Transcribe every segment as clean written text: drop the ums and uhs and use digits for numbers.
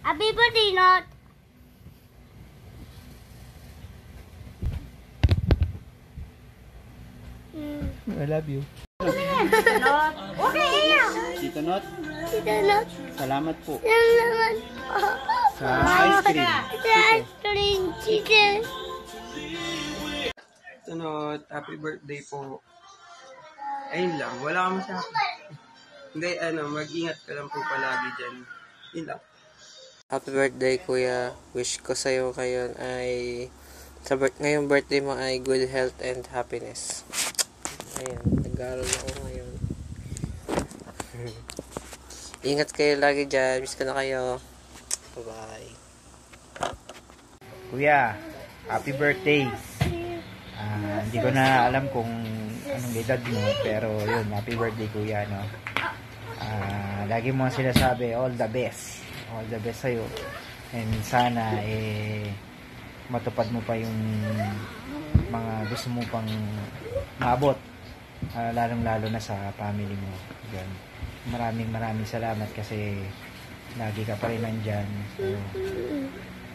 Happy birthday, Not. I love you. Not. Okay, yeah. Tito Not, Tita Not. salamat po Salamat. sa ice cream. Sa ice cream, chicken. Tito Not, happy birthday po. Ayun lang, wala ka masabi. Hindi, mag-ingat ka lang po palagi dyan. Yun lang. Happy birthday, Kuya. Wish ko sa'yo ngayon ay ngayong birthday mo ay good health and happiness. Ayan, nag-aaral ako ngayon. Ingat kayo lagi dyan. Miss ko na kayo. Bye-bye. Kuya, happy birthday. Hindi ko na alam kung anong edad mo, pero yun, happy birthday kuya, no? Lagi mo sinasabi, all the best. All the best sa'yo. And sana, matupad mo pa yung mga gusto mo pang maabot. Lalong-lalo na sa family mo. Yan. Maraming salamat kasi lagi ka pa rin nandyan. So,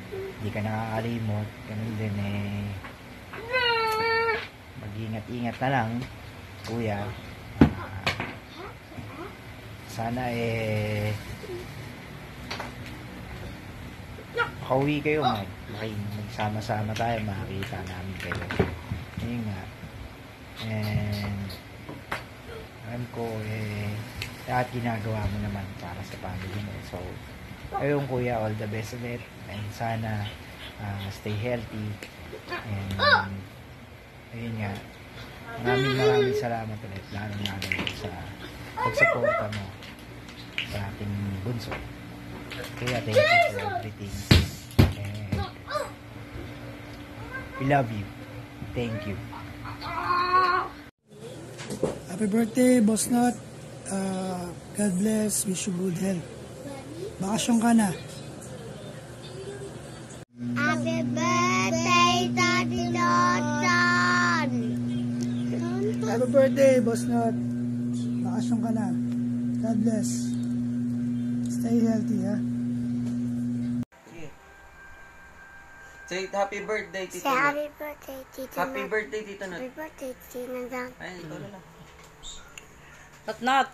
hindi ka nakakalimot. Ganun din mag-ingat-ingat na lang, kuya. Sana makauwi kayo, magsama-sama tayo, makakita namin kayo. Yun nga. And alam ko lahat ginagawa mo naman para sa family mo. So ayun kuya, all the best ulit, and sana stay healthy. And ayun nga, maraming salamat ulit, lalo sa pagsuporta mo sa ating bunso. Kaya thank you for everything, and we love you. Thank you. Happy birthday, Boss Not. God bless. Wish you good health. Bakasyon ka na. Happy birthday, Daddy Notan. Happy birthday, Boss Not. Bakasyon ka na. God bless. Stay healthy, ha? Say happy birthday, Tito Say Not. happy birthday, Tito Happy Not. birthday, Tito Not. Happy birthday, Tito Not. Ay, ikaw na lang. Not,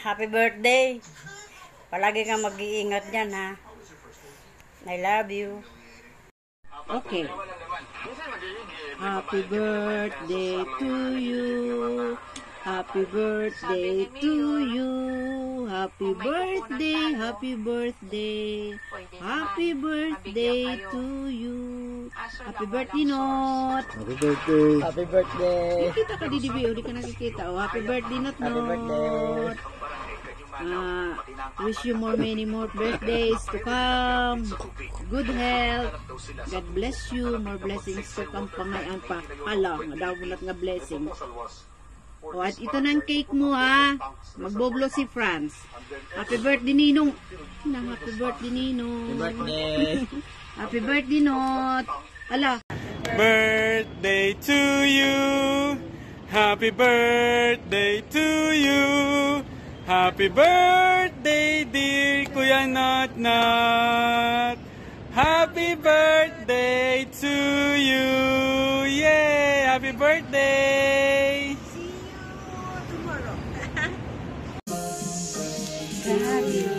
happy birthday. Palagi kang mag-iingat dyan, ha? I love you. Okay. Happy birthday to you. Happy birthday to you. Happy birthday, happy birthday. Happy birthday to you. Happy birthday, Not. Happy birthday. Happy birthday. Nakita ka, Didibi. Hindi ka nakikita. Oh, happy birthday, Not. Happy birthday. Wish you many more birthdays to come. Good health. God bless you. More blessings to come pa ngayon pa. Hala, madabulat nga blessings. O, at ito na ang cake mo, ha. Magboblo si Franz. Happy birthday, Ninong. Happy birthday, Ninong. Happy birthday. Happy birthday, Not. Hala. Birthday to you. Happy birthday to you. Happy birthday, dear Kuya Not Not. Happy birthday to you. Yay! Happy birthday. See you tomorrow. Daddy.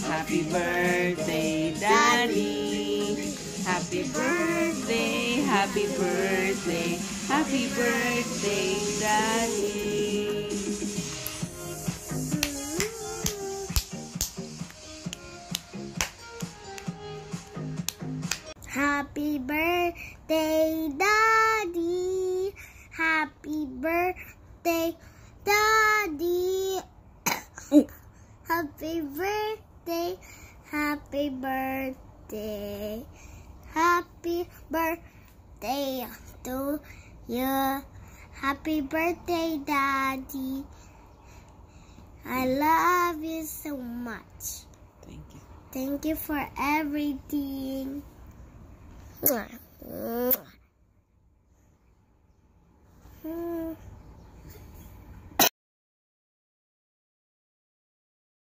Happy birthday, Daddy. Happy birthday, happy birthday, happy birthday, Daddy. Happy birthday, Daddy. Happy birthday, Daddy. Happy birthday, happy birthday. Happy birthday to you. Happy birthday, Daddy. I love you so much. Thank you. Thank you for everything. Mwah. Mwah.